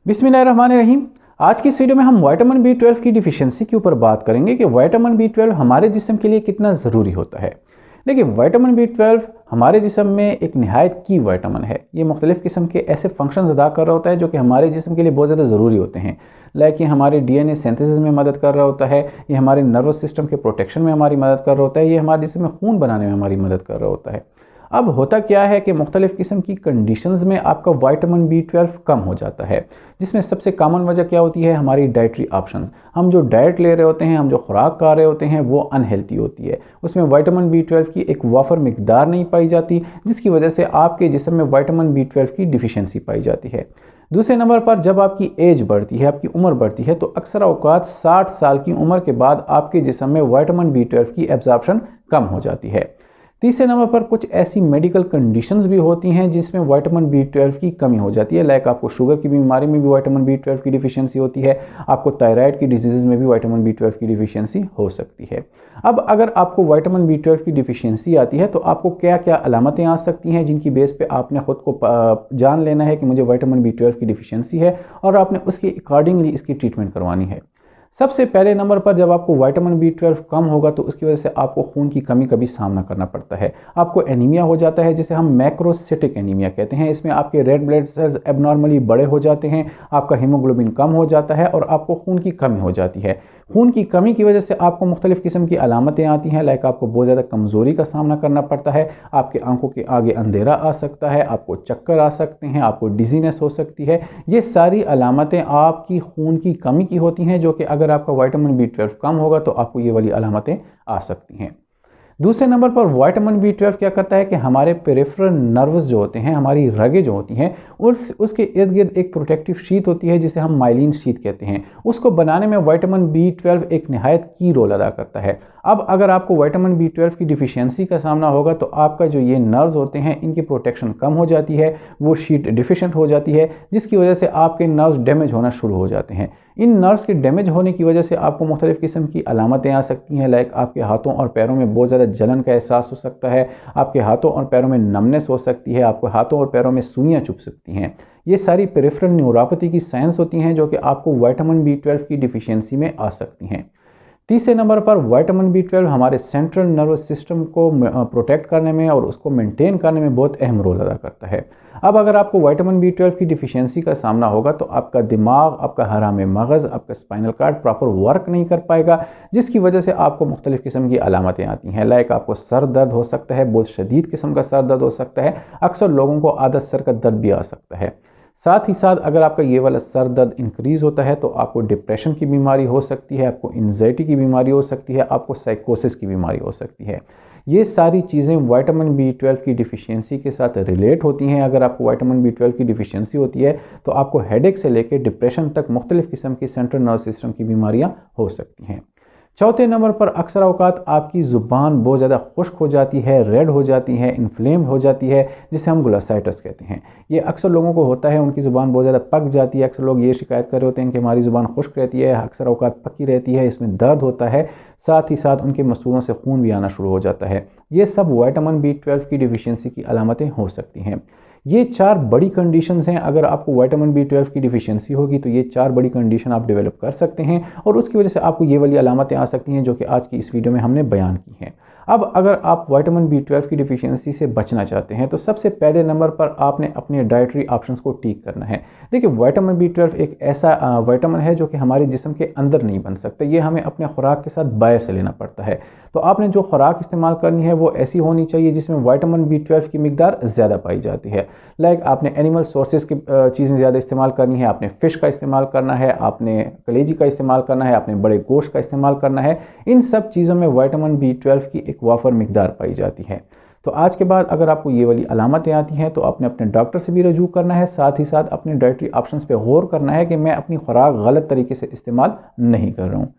बिस्मिल्लाहिर्रहमानिर्रहीम। आज की इस वीडियो में हम विटामिन B12 की डिफिशियंसी के ऊपर बात करेंगे कि विटामिन B12 हमारे जिस्म के लिए कितना ज़रूरी होता है। देखिए, विटामिन B12 हमारे जिस्म में एक नहायत की विटामिन है। ये मुख्तलिफ़ किस्म के ऐसे फंक्शंस अदा कर रहा होता है जो कि हमारे जिस्म के लिए बहुत ज़्यादा ज़रूरी होते हैं। लाइक ये हमारे DNA सिंथेसिस में मदद कर रहा होता है, ये हमारे नर्वस सिस्टम के प्रोटेक्शन में हमारी मदद कर रहा होता है, ये हमारे जिस्म में खून बनाने में हमारी मदद कर रहा होता है। अब होता क्या है कि मुख्तलिफ़ किस्म की कंडीशंस में आपका विटामिन B12 कम हो जाता है, जिसमें सबसे कॉमन वजह क्या होती है? हमारी डाइटरी ऑप्शंस। हम जो डाइट ले रहे होते हैं, हम जो खुराक खा रहे होते हैं, वो अनहेल्थी होती है। उसमें विटामिन B12 की एक वाफर मिकदार नहीं पाई जाती, जिसकी वजह से आपके जिस्म में विटामिन B12 की डिफिशियंसी पाई जाती है। दूसरे नंबर पर जब आपकी एज बढ़ती है, आपकी उम्र बढ़ती है, तो अक्सर औकात 60 साल की उम्र के बाद आपके जिस्म में विटामिन B12 की एब्जॉर्प्शन कम हो जाती है। तीसरे नंबर पर कुछ ऐसी मेडिकल कंडीशंस भी होती हैं जिसमें विटामिन B12 की कमी हो जाती है। लाइक आपको शुगर की बीमारी में भी विटामिन B12 की डिफिशियंसी होती है, आपको थायराइड की डिजीज़ में भी विटामिन B12 की डिफिशियंसी हो सकती है। अब अगर आपको विटामिन B12 की डिफिशियंसी आती है तो आपको क्या क्या अलामतें आ सकती हैं जिनकी बेस पे आपने ख़ुद को जान लेना है कि मुझे विटामिन B12 की डिफिशियंसी है और आपने उसके अकॉर्डिंगली इसकी ट्रीटमेंट करवानी है। सबसे पहले नंबर पर जब आपको विटामिन B12 कम होगा तो उसकी वजह से आपको खून की कमी का भी सामना करना पड़ता है। आपको एनीमिया हो जाता है, जिसे हम मैक्रोसिटिक एनीमिया कहते हैं। इसमें आपके रेड ब्लड सेल्स एबनॉर्मली बड़े हो जाते हैं, आपका हीमोग्लोबिन कम हो जाता है और आपको खून की कमी हो जाती है। खून की कमी की वजह से आपको मुख्तलिफ़ किस्म की अलामतें आती हैं। लाइक आपको बहुत ज़्यादा कमज़ोरी का सामना करना पड़ता है, आपके आंखों के आगे अंधेरा आ सकता है, आपको चक्कर आ सकते हैं, आपको डिजीनेस हो सकती है। ये सारी अलामतें आपकी खून की कमी की होती हैं, जो कि अगर आपका विटामिन B12 कम होगा तो आपको ये वाली अलामतें आ सकती हैं। दूसरे नंबर पर विटामिन B12 क्या करता है कि हमारे पेरिफेरल नर्व्स जो होते हैं, हमारी रगें जो होती हैं, उसके इर्द गिर्द एक प्रोटेक्टिव शीट होती है जिसे हम माइलिन शीट कहते हैं। उसको बनाने में विटामिन B12 एक नहायत की रोल अदा करता है। अब अगर आपको विटामिन B12 की डिफिशियंसी का सामना होगा तो आपका जो ये नर्व्स होते हैं, इनकी प्रोटेक्शन कम हो जाती है, वो शीट डिफिशेंट हो जाती है, जिसकी वजह से आपके नर्व्स डैमेज होना शुरू हो जाते हैं। इन नर्व्स के डैमेज होने की वजह से आपको मुख्तलिफ़ किस्म की अलामतें आ सकती हैं। लाइक आपके हाथों और पैरों में बहुत ज़्यादा जलन का एहसास हो सकता है, आपके हाथों और पैरों में नमनेस हो सकती है, आपको हाथों और पैरों में सुइयाँ चुभ सकती हैं। ये सारी पेरिफेरल न्यूरोपैथी की साइंस होती हैं जो कि आपको विटामिन B12 की डिफिशियंसी में आ सकती हैं। तीसरे नंबर पर विटामिन B12 हमारे सेंट्रल नर्वस सिस्टम को प्रोटेक्ट करने में और उसको मेंटेन करने में बहुत अहम रोल अदा करता है। अब अगर आपको विटामिन B12 की डिफिशियंसी का सामना होगा तो आपका दिमाग, आपका हराम मगज़, आपका स्पाइनल कार्ड प्रॉपर वर्क नहीं कर पाएगा, जिसकी वजह से आपको मुख्तलिफ़ किस्म की अलामतें आती हैं। लाइक आपको सर दर्द हो सकता है, बहुत शदीद किस्म का सर दर्द हो सकता है। अक्सर लोगों को आदत सर का दर्द भी आ सकता है। साथ ही साथ अगर आपका ये वाला सर दर्द इंक्रीज़ होता है तो आपको डिप्रेशन की बीमारी हो सकती है, आपको एंजाइटी की बीमारी हो सकती है, आपको साइकोसिस की बीमारी हो सकती है। ये सारी चीज़ें विटामिन B12 की डिफिशियंसी के साथ रिलेट होती हैं। अगर आपको विटामिन B12 की डिफिशियंसी होती है तो आपको हेडेक से लेकर डिप्रेशन तक मुख्तलिफ़ किस्म की सेंट्रल नर्वस सिस्टम की बीमारियाँ हो सकती हैं। चौथे नंबर पर अक्सर औकात आपकी ज़ुबान बहुत ज़्यादा खुश्क हो जाती है, रेड हो जाती है, इन्फ्लेम हो जाती है, जिसे हम ग्लोसाइटिस कहते हैं। ये अक्सर लोगों को होता है, उनकी ज़ुबान बहुत ज़्यादा पक जाती है। अक्सर लोग ये शिकायत कर रहे होते हैं कि हमारी ज़ुबान खुश्क रहती है, अक्सर औकात पकी रहती है, इसमें दर्द होता है, साथ ही साथ उनके मसूड़ों से खून भी आना शुरू हो जाता है। ये सब विटामिन B12 की डिफिशियंसी की अलामतें हो सकती हैं। ये 4 बड़ी कंडीशंस हैं। अगर आपको विटामिन B12 की डिफिशियंसी होगी तो ये 4 बड़ी कंडीशन आप डेवलप कर सकते हैं और उसकी वजह से आपको ये वाली अलामतें आ सकती हैं जो कि आज की इस वीडियो में हमने बयान की हैं। अब अगर आप विटामिन B12 की डिफिशियंसी से बचना चाहते हैं तो सबसे पहले नंबर पर आपने अपने डाइटरी ऑप्शंस को ठीक करना है। देखिए, विटामिन B12 एक ऐसा विटामिन है जो कि हमारे जिस्म के अंदर नहीं बन सकता, ये हमें अपने खुराक के साथ बाहर से लेना पड़ता है। तो आपने जो खुराक इस्तेमाल करनी है वो ऐसी होनी चाहिए जिसमें विटामिन B12 की मिकदार ज़्यादा पाई जाती है। लाइक आपने एनिमल सोर्सेज की चीज़ें ज़्यादा इस्तेमाल करनी है, आपने फ़िश का इस्तेमाल करना है, आपने कलेजी का इस्तेमाल करना है, आपने बड़े गोश्त का इस्तेमाल करना है। इन सब चीज़ों में विटामिन B12 की एक वाफर मिकदार पाई जाती है। तो आज के बाद अगर आपको ये वाली अलामतें आती हैं तो आपने अपने डॉक्टर से भी रजू करना है, साथ ही साथ अपने डाइटरी ऑप्शंस पे गौर करना है कि मैं अपनी खुराक गलत तरीके से इस्तेमाल नहीं कर रहा हूँ।